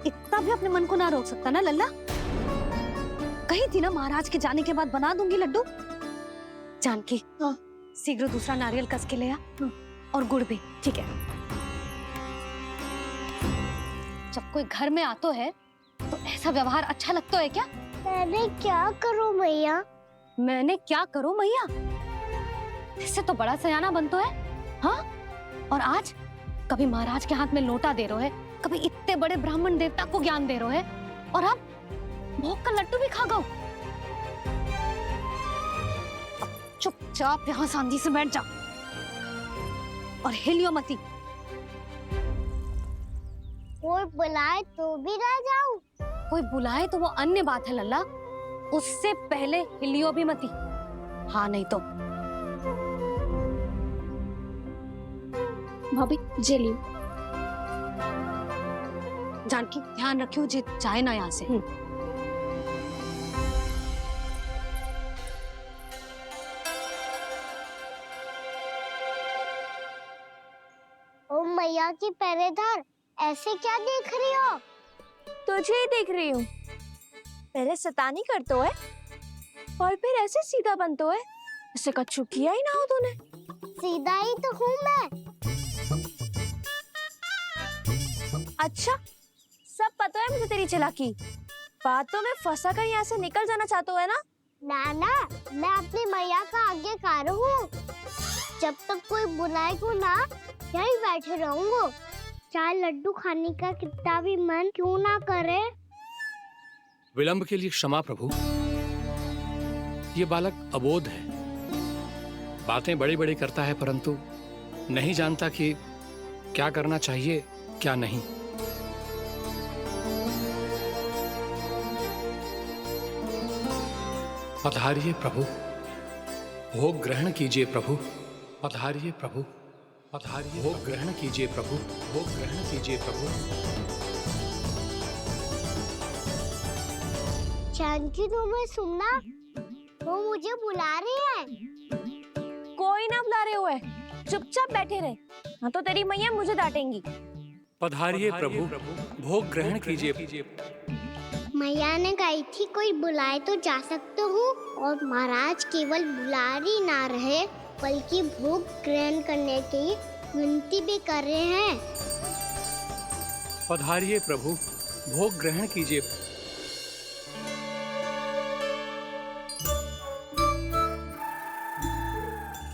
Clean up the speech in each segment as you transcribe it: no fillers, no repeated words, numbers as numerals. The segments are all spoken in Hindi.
इतना भी अपने मन को ना रोक सकता ना लल्ला। कही थी ना महाराज के जाने के बाद बना दूंगी लड्डू। जानकी, हाँ। शीघ्र दूसरा नारियल कस के ले आ, और गुड़ भी। ठीक है। जब कोई घर में आतो है तो ऐसा व्यवहार अच्छा लगता है क्या? मैंने क्या करूं मैया? मैंने क्या करूं मैया? इससे तो बड़ा सयाना बनतो है। हाँ, और आज कभी महाराज के हाथ में लोटा दे रहे है, कभी इतने बड़े ब्राह्मण देवता को ज्ञान दे रहे है, और अब भोग का लड्डू भी खा गओ। चुपचाप यहाँ शांति से बैठ जा और हिलियो मती। कोई बुलाए तो भी ना जाऊं? कोई बुलाए तो वो अन्य बात है लल्ला, उससे पहले हिलियो भी मती। हाँ नहीं तो। भाभी जे लियो। जानकी ध्यान रखियो जे जाए ना यहाँ से। ओ मैया की पहरेदार, ऐसे क्या देख रही हो? तुझे ही देख रही हूँ। पहले शैतानी करतो है और फिर ऐसे सीधा बनतो है, इससे कछु किया ही ना हो तूने। सीधा ही तो हूँ मैं। अच्छा, सब पता है मुझे तेरी चालाकी। बातों में फंसा कर यहाँ से निकल जाना चाहते है ना? नाना, मैं अपनी मैया का आज्ञाकार हूँ। जब तक कोई बुलाएगा ना, यहीं बैठे रहूंगा। चाहे लड्डू खाने का कितना भी मन क्यों ना करे। विलंब के लिए क्षमा प्रभु। ये बालक अबोध है, बातें बड़ी बड़ी करता है परंतु नहीं जानता कि क्या करना चाहिए क्या नहीं। पधारिए प्रभु, भोग ग्रहण कीजिए प्रभु। पधारिए प्रभु, पधारिए। भोग ग्रहण कीजिए प्रभु, भोग ग्रहण कीजिए प्रभु। जानकी, तुम्हें सुनना, वो मुझे बुला रहे हैं। कोई ना बुला रहे हुए, चुपचाप बैठे रहे, हाँ तो तेरी मैया मुझे डांटेंगी। पधारिए प्रभु, भोग ग्रहण कीजिए। मैया ने कही थी कोई बुलाए तो जा सकते हूँ, और महाराज केवल बुला ही ना रहे बल्कि भोग ग्रहण करने की विनती भी कर रहे हैं। पधारिए प्रभु, भोग ग्रहण कीजिए।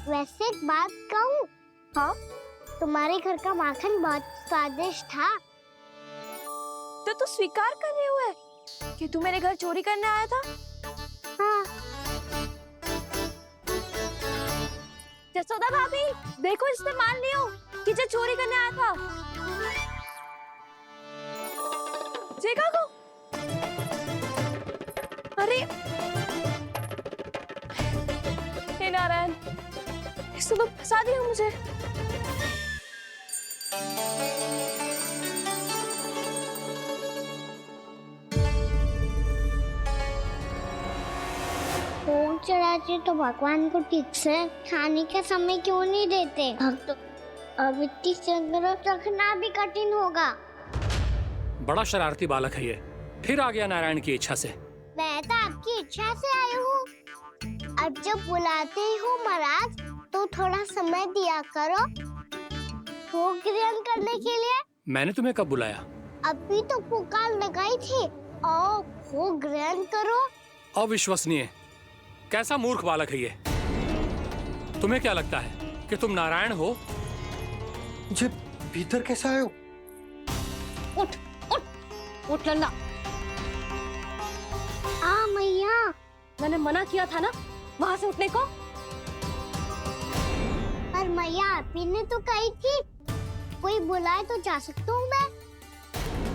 वैसे एक बात कहूँ? हाँ? तुम्हारे घर का माखन बहुत स्वादिष्ट था। तो तू स्वीकार कर रहे हुए कि तू मेरे घर चोरी करने आया था? हाँ। जसोदा भाभी, देखो इसने मान लियो कि जो चोरी करने आया था। देखा को? अरे हे नारायण, इसने तो फंसा दिया मुझे। भोग चढ़ाते तो भगवान को ठीक से खाने का समय क्यों नहीं देते? भक्त अब इतनी संग्रह रखना भी कठिन होगा। बड़ा शरारती बालक है ये, फिर आ गया नारायण की इच्छा से। मैं तो आपकी इच्छा से आई हूँ। अब जब बुलाते ही हो महाराज, तो थोड़ा समय दिया करो भोग ग्रहण करने के लिए। मैंने तुम्हें कब बुलाया? अभी तो पुकार लगाई थी, आओ भोग ग्रहण करो। अविश्वसनीय, कैसा मूर्ख बालक है ये। तुम्हें क्या लगता है कि तुम नारायण हो? मुझे भीतर कैसा आए हो? उठ उठ उठ लल्ला। मैया, मैंने मना किया था ना वहां से उठने को। पर मैया आपी ने तो कही थी कोई बुलाए तो जा सकता हूँ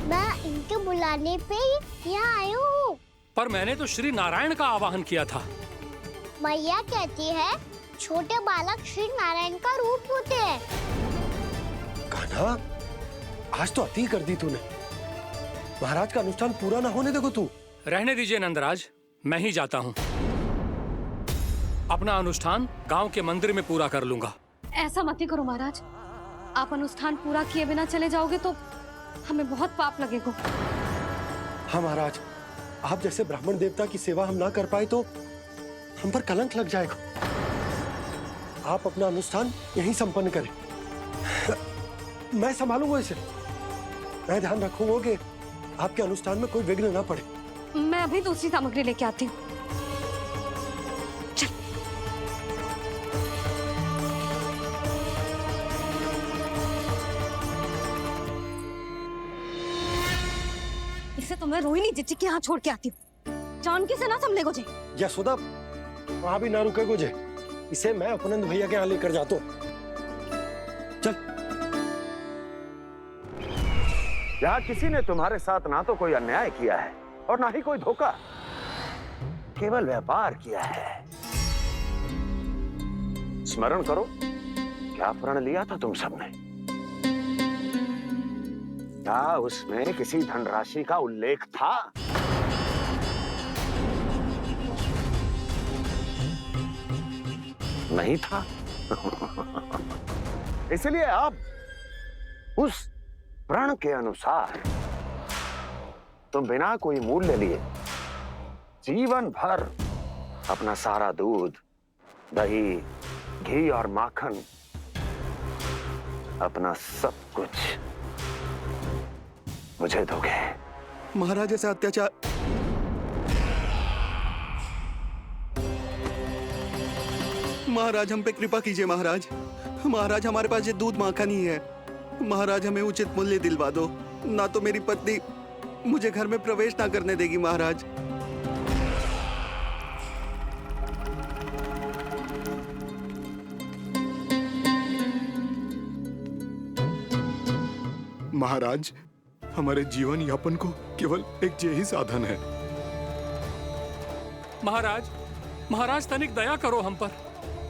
मैं इनके बुलाने पे ही यहाँ आई हूँ। पर मैंने तो श्री नारायण का आवाहन किया था। मैया कहती है छोटे बालक श्री नारायण का रूप होते हैं। कान्हा, आज तो अति कर दी तूने। महाराज का अनुष्ठान पूरा ना होने देखो तू। रहने दीजिए नंदराज, मैं ही जाता हूँ। अपना अनुष्ठान गांव के मंदिर में पूरा कर लूंगा। ऐसा मत ही करो महाराज, आप अनुष्ठान पूरा किए बिना चले जाओगे तो हमें बहुत पाप लगेगा। हाँ महाराज, आप जैसे ब्राह्मण देवता की सेवा हम ना कर पाए तो हम पर कलंक लग जाएगा। आप अपना अनुष्ठान यहीं संपन्न करें, मैं संभालूंगा इसे। मैं ध्यान रखूंगा कि आपके अनुष्ठान में कोई विघ्न ना पड़े। मैं अभी दूसरी सामग्री लेके आती हूँ। इसे तो मैं रोहिणी जीजी के यहाँ छोड़ के आती हूँ। जानकी से ना संभले को जे। यशोदा, वहां भी ना रुके गुजे। इसे मैं अपनंद भैया के यहाँ लेकर जाता हूँ। चल। यहाँ किसी ने तुम्हारे साथ ना तो कोई अन्याय किया है और ना ही कोई धोखा, केवल व्यापार किया है। स्मरण करो, क्या प्रण लिया था तुम सबने? क्या उसमें किसी धनराशि का उल्लेख था? नहीं था। इसलिए अब उस प्रण के अनुसार तुम बिना कोई मूल्य लिए जीवन भर अपना सारा दूध, दही, घी और माखन, अपना सब कुछ मुझे दोगे। महाराज ऐसा अत्याचार। महाराज हम पे कृपा कीजिए महाराज। महाराज हमारे पास ये दूध माखन ही है। महाराज हमें उचित मूल्य दिलवा दो, ना तो मेरी पत्नी मुझे घर में प्रवेश ना करने देगी महाराज। महाराज, हमारे जीवन यापन को केवल एक यही साधन है। महाराज, महाराज तनिक दया करो हम पर।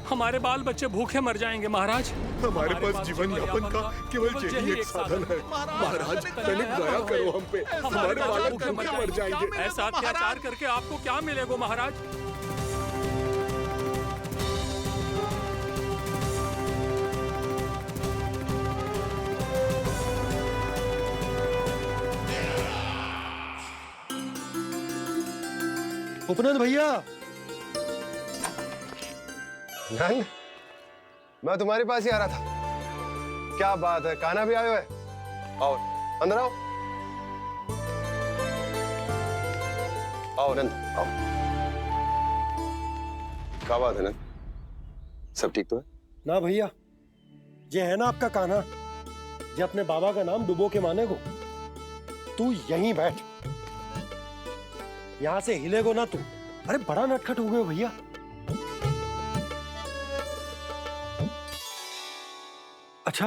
हमारे बाल बच्चे भूखे मर जाएंगे महाराज। हमारे पास जीवन यापन का केवल यही एक साधन है। महाराज तनिक दया करो हम पे, हमारे बालक भूखे मर जाएंगे। ऐसा अत्याचार करके आपको क्या मिलेगा महाराज? उपनंद भैया। नंद, मैं तुम्हारे पास ही आ रहा था। क्या बात है, कान्हा भी आए हुए? आओ अंदर आओ। आओ नंद आओ। क्या बात है नंद, सब ठीक तो है? ना भैया, ये है ना आपका कान्हा, ये अपने बाबा का नाम डुबो के माने को। तू यहीं बैठ, यहां से हिलेगो ना तू। अरे बड़ा नटखट हो गए हो भैया। अच्छा,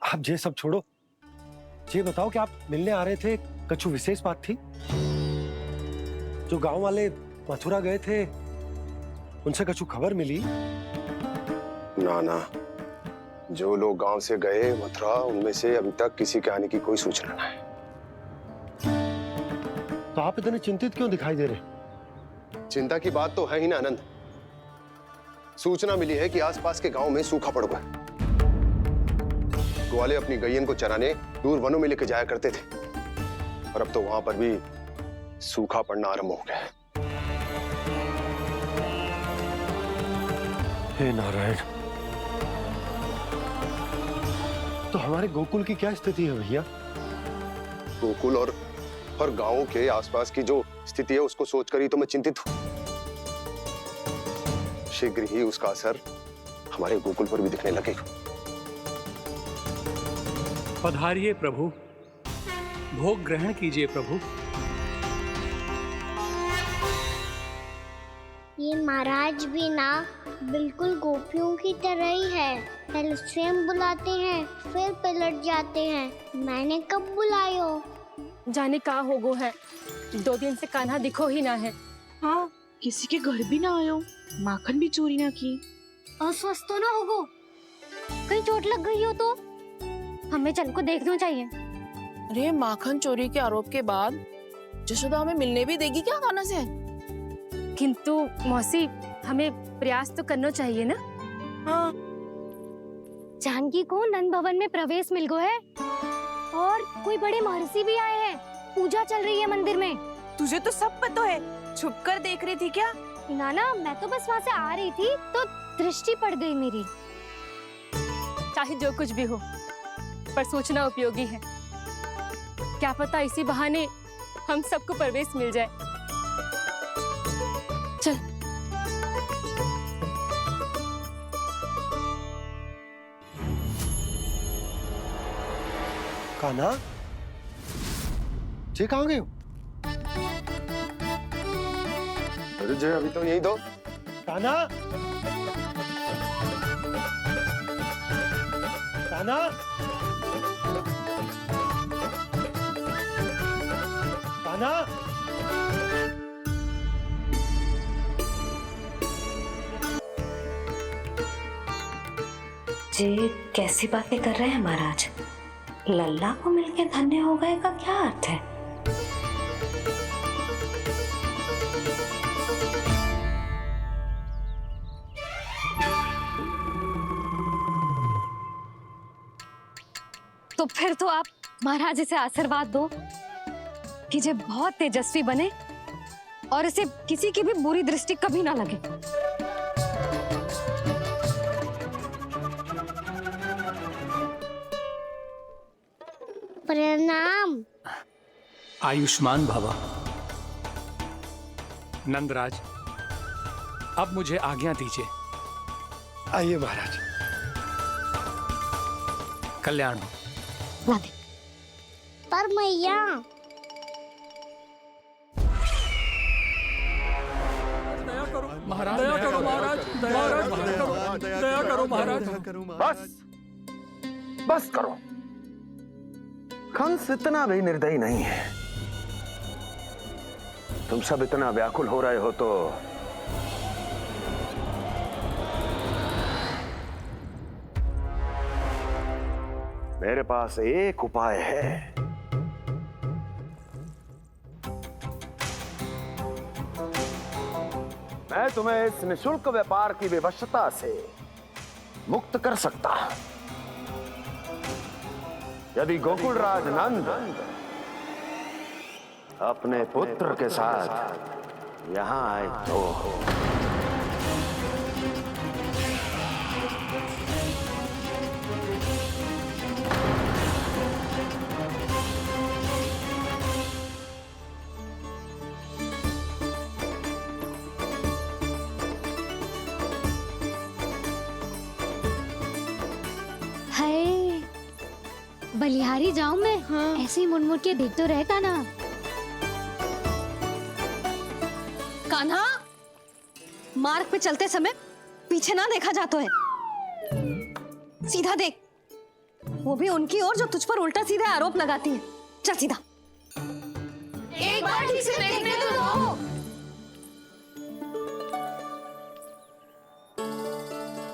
आप ये सब छोड़ो, ये बताओ कि आप मिलने आ रहे थे, कछु विशेष बात थी? जो गांव वाले मथुरा गए थे, उनसे कछु खबर मिली? ना ना, जो लोग गांव से गए मथुरा, उनमें से अभी तक किसी के आने की कोई सूचना नहीं है। तो आप इतने चिंतित क्यों दिखाई दे रहे? चिंता की बात तो है ही ना आनंद। सूचना मिली है कि आसपास के गांव में सूखा पड़ गया। ग्वाले अपनी गैयन को चराने दूर वनों में लेके जाया करते थे, और अब तो वहां पर भी सूखा पड़ना आरंभ हो गया है। हे नारायण, तो हमारे गोकुल की क्या स्थिति है भैया? गोकुल और गांवों के आसपास की जो स्थिति है उसको सोचकर ही तो मैं चिंतित हूं। शीघ्र ही उसका असर हमारे गोकुल पर भी दिखने लगेगा। पधारिए प्रभु, भोग ग्रहण कीजिए प्रभु। ये महाराज भी ना बिल्कुल गोपियों की तरह ही है। पहले स्वयं बुलाते हैं, फिर पलट जाते हैं। मैंने कब बुलाए हो? जाने कहाँ होगो है, 2 दिन से कान्हा दिखो ही ना है। हाँ, किसी के घर भी ना आयो, माखन भी चोरी ना की। अस्वस्थ तो ना होगो, कहीं चोट लग गई हो तो? हमें चल को देखना चाहिए। अरे माखन चोरी के आरोप के बाद जशोदा हमें मिलने भी देगी क्या कान्हा से? किंतु मौसी, हमें प्रयास तो करना चाहिए ना। हाँ, जानकी को नंद भवन में प्रवेश मिल गो है और कोई बड़े महर्षि भी आए हैं। पूजा चल रही है मंदिर में। तुझे तो सब पता है, छुप कर देख रही थी क्या? नाना, मैं तो बस वहाँ से आ रही थी तो दृष्टि पड़ गई मेरी। चाहे जो कुछ भी हो, पर सोचना उपयोगी है। क्या पता इसी बहाने हम सबको प्रवेश मिल जाए। चल। कान्हा, जे कहाँ गए हो? अरे जय, अभी तो यही दो। कान्हा, कान्हा, कान्हा। जी कैसी बातें कर रहे हैं महाराज? लल्ला को मिलके धन्य हो गए का क्या अर्थ है? तो फिर तो आप महाराज से आशीर्वाद दो कि ये बहुत तेजस्वी बने और इसे किसी की भी बुरी दृष्टि कभी ना लगे। प्रणाम। आयुष्मान भव। नंदराज, अब मुझे आज्ञा दीजिए। आइए महाराज। कल्याण हो। पर मैया, महाराज दया करो, महाराज दया करो, महाराज। बस बस करो। कंस इतना भी निर्दयी नहीं है। तुम सब इतना व्याकुल हो रहे हो तो मेरे पास एक उपाय है। मैं तुम्हें इस निशुल्क व्यापार की विवशता से मुक्त कर सकता हूं। यदि गोकुलराज नंद अपने पुत्र के साथ यहां आए तो बलिहारी जाऊं मैं? हाँ। ऐसे ही मुड़ के देख तो रहता ना। कान्हा, मार्ग पे चलते समय पीछे ना देखा जाता है। सीधा देख, वो भी उनकी ओर जो तुझ पर उल्टा सीधा आरोप लगाती है। चल सीधा। एक बार ठीक से देखने तो दो।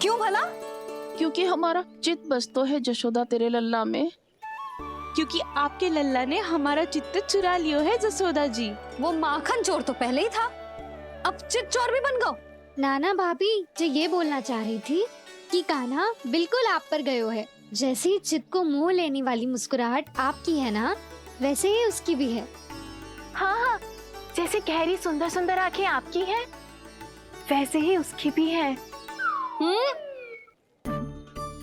क्यों भला? क्योंकि हमारा चित्त बसतो है जशोदा तेरे लल्ला में। क्योंकि आपके लल्ला ने हमारा चित्त चुरा लियो है जसोदा जी। वो माखन चोर तो पहले ही था, अब चित्त चोर भी बन गो। नाना भाभी जो ये बोलना चाह रही थी कि कान्हा बिल्कुल आप पर गयो है। जैसे ही चित्त को मोह लेने वाली मुस्कुराहट आपकी है ना, वैसे ही उसकी भी है। हाँ हाँ, जैसे गहरी सुंदर सुंदर आंखें आपकी हैं, वैसे ही उसकी भी है।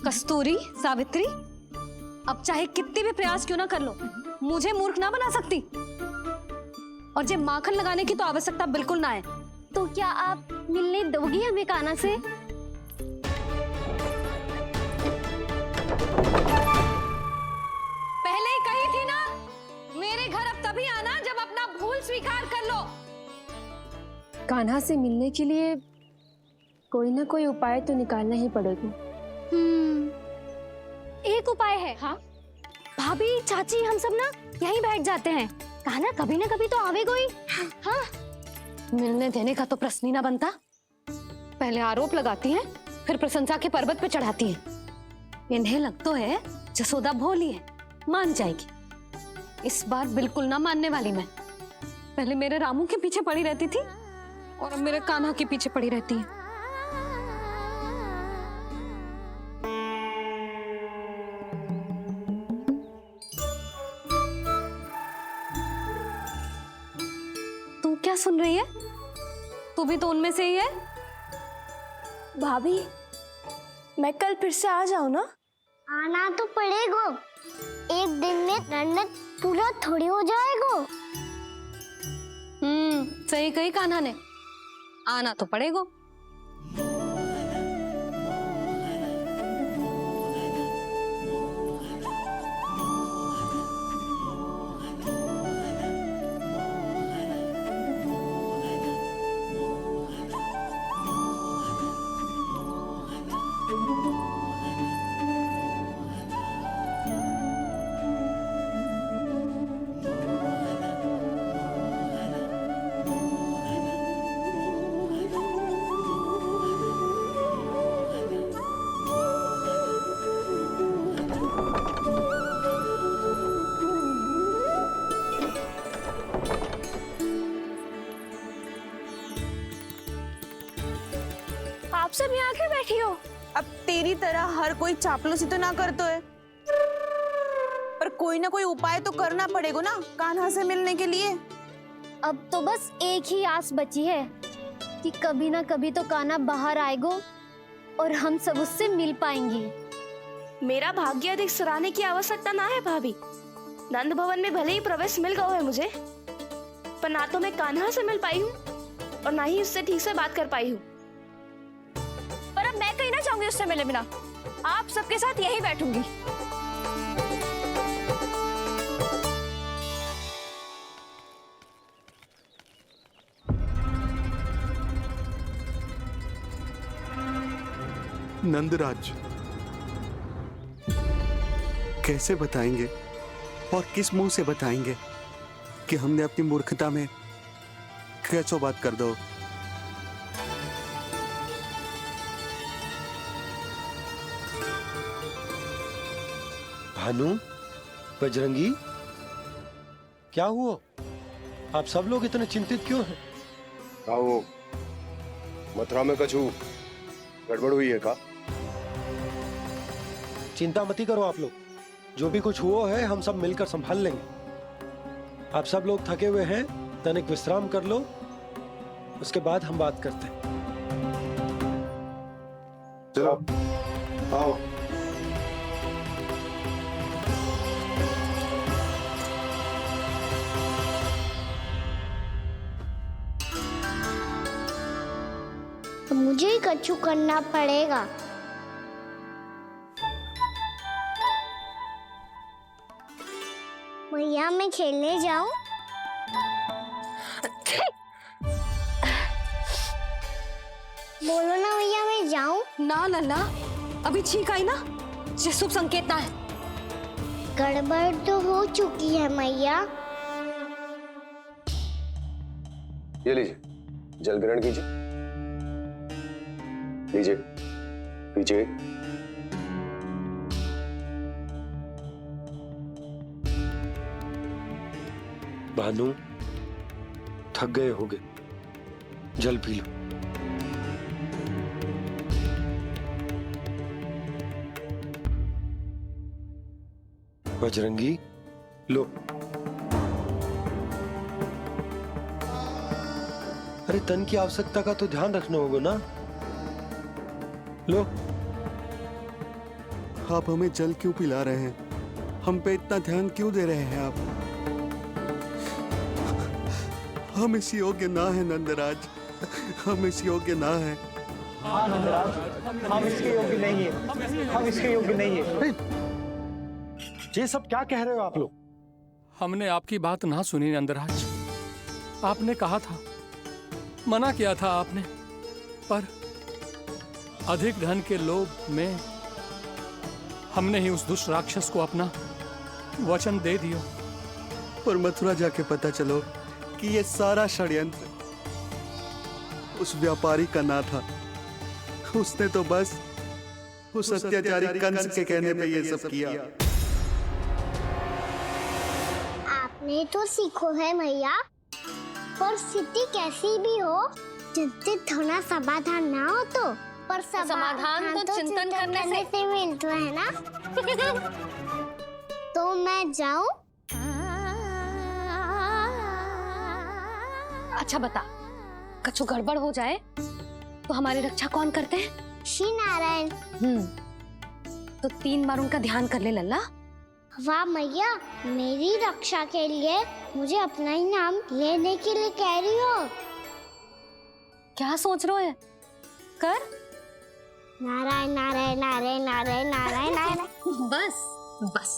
कस्तूरी, सावित्री, अब चाहे कितने भी प्रयास क्यों ना कर लो, मुझे मूर्ख ना बना सकती। और जे माखन लगाने की तो आवश्यकता बिल्कुल ना है। तो क्या आप मिलने दोगी हमें कान्हा से? पहले ही कही थी ना, मेरे घर अब तभी आना जब अपना भूल स्वीकार कर लो। कान्हा से मिलने के लिए कोई ना कोई उपाय तो निकालना ही पड़ेगा। एक उपाय है। हाँ? भाभी, चाची, हम सब ना यहीं बैठ जाते हैं। कान्हा कभी ना कभी तो आवेगा ही। हाँ। मिलने देने का तो प्रश्न ही ना बनता। पहले आरोप लगाती हैं, फिर प्रशंसा के पर्वत पे चढ़ाती हैं। इन्हें लगता है जसोदा भोली है, मान जाएगी। इस बार बिल्कुल ना मानने वाली मैं। पहले मेरे रामू के पीछे पड़ी रहती थी और अब मेरे कान्हा के पीछे पड़ी रहती है। क्या सुन रही है? तू भी तो उनमें से ही है। भाभी, मैं कल फिर से आ जाऊँ ना? आना तो पड़ेगा। एक दिन में रन्नत पूरा थोड़ी हो जाएगा। सही कही कान्हा ने, आना तो पड़ेगा। आप सब यहाँ क्यों बैठी हो? अब तेरी तरह हर कोई चापलूसी तो ना करतो है, पर कोई ना कोई उपाय तो करना पड़ेगा ना कान्हा से मिलने के लिए। अब तो बस एक ही आस बची है कि कभी ना कभी तो कान्हा बाहर आएगा और हम सब उससे मिल पाएंगे। मेरा भाग्य अधिक सराहने की आवश्यकता ना है भाभी। नंद भवन में भले ही प्रवेश मिल गया है मुझे, पर ना तो मैं कान्हा से मिल पाई हूँ और ना ही उससे ठीक से बात कर पाई हूँ। पर अब मैं कहीं ना जाऊंगी उससे मिले बिना। आप सबके साथ यहीं बैठूंगी। नंदराज, कैसे बताएंगे और किस मुंह से बताएंगे कि हमने अपनी मूर्खता में कैसो बात कर दो। भानु, बजरंगी, क्या हुआ? आप सब लोग इतने चिंतित क्यों हैं? आओ, मथुरा में कछु गड़बड़ हुई है का? चिंता मत करो आप लोग, जो भी कुछ हुआ है हम सब मिलकर संभाल लेंगे। आप सब लोग थके हुए हैं, तनिक विश्राम कर लो, उसके बाद हम बात करते हैं। चलो, आओ। तो मुझे ही कछु करना पड़ेगा। मैया, मैं खेलने जाऊं? बोलो ना मैया, मैं जाऊं? ना लल्ला, अभी छींक आई ना, ये शुभ संकेत ना है। गड़बड़ तो हो चुकी है मैया। ये लीजिए, जल ग्रहण कीजिए। लीजिए, पीजिए। भानु, थक गए होगे, जल पी लो। बजरंगी, लो। अरे तन की आवश्यकता का तो ध्यान रखना होगा ना। लो। आप हमें जल क्यों पिला रहे हैं? हम पे इतना ध्यान क्यों दे रहे हैं आप? हम इस योग्य ना है नंदराज, हम इस योग्य ना है। हाँ नंदराज, हम इसके योग्य नहीं है, हम इसके योग्य नहीं है। ये सब क्या कह रहे हो आप लोग? हमने आपकी बात ना सुनी नंदराज। आपने कहा था, मना किया था आपने, पर अधिक धन के लोभ में हमने ही उस दुष्ट राक्षस को अपना वचन दे दिया। पर मथुरा जाके पता चलो कि ये सारा षड्यंत्र उस व्यापारी का ना था। उसने तो बस उस अत्याचारी कंस के कहने पे ये सब किया। आपने तो सीखो है मैया, पर स्थिति कैसी भी हो, चिंतित होना समाधान ना हो तो, पर समाधान तो चिंतन करने से मिलता है ना। तो मैं जाऊं? अच्छा बता, कछु गड़बड़ हो जाए तो हमारी रक्षा कौन करते हैं? श्री नारायण। तो 3 बार उनका ध्यान कर ले लल्ला। वाह मैया, मेरी रक्षा के लिए मुझे अपना ही नाम लेने के लिए कह रही हो? क्या सोच रहे हो? कर। नारायण नारायण नारायण नारायण नारायण नारायण। बस बस,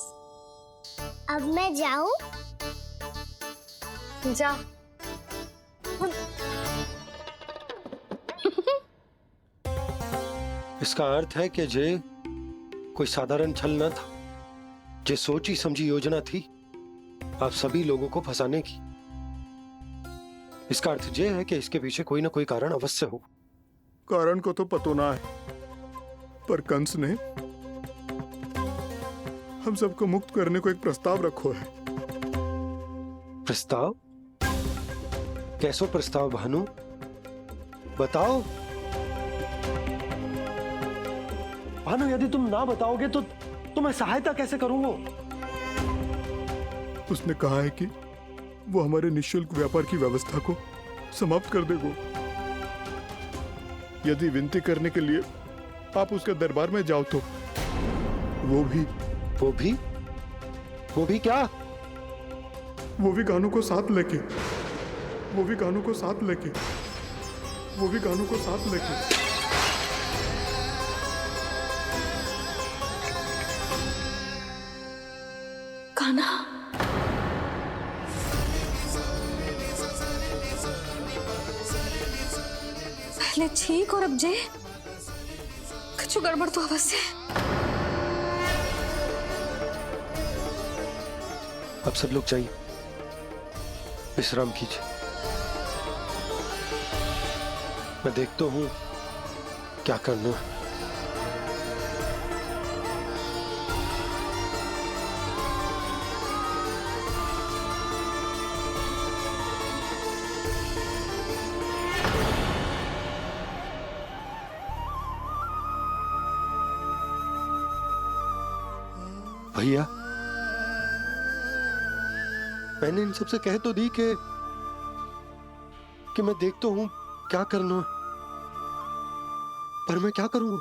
अब मैं जाऊं? जा। इसका अर्थ है कि जे कोई साधारण छल न था, जे सोची समझी योजना थी आप सभी लोगों को फंसाने की। इसका अर्थ ये है कि इसके पीछे कोई ना कोई कारण अवश्य हो। कारण को तो पतो ना है, पर कंस ने हम सबको मुक्त करने को एक प्रस्ताव रखो है। प्रस्ताव? कैसो प्रस्ताव भानु, बताओ। भानु, यदि तुम ना बताओगे तो मैं सहायता कैसे करूंगा? उसने कहा है कि वो हमारे निःशुल्क व्यापार की व्यवस्था को समाप्त कर देगा यदि विनती करने के लिए आप उसके दरबार में जाओ तो। वो भी क्या? वो भी गानों को साथ लेके, वो भी गानों को साथ लेके, वो भी गानों को साथ लेके। कान्हा, पहले ठीक और अब जे कछु गड़बड़ तो अवश्य है। अब सब लोग जाइए, विश्राम कीजिए। मैं देखता हूं क्या करना है। भैया, मैंने इन सबसे कह तो दी कि मैं देखता हूं क्या करना है, पर मैं क्या करूंगा?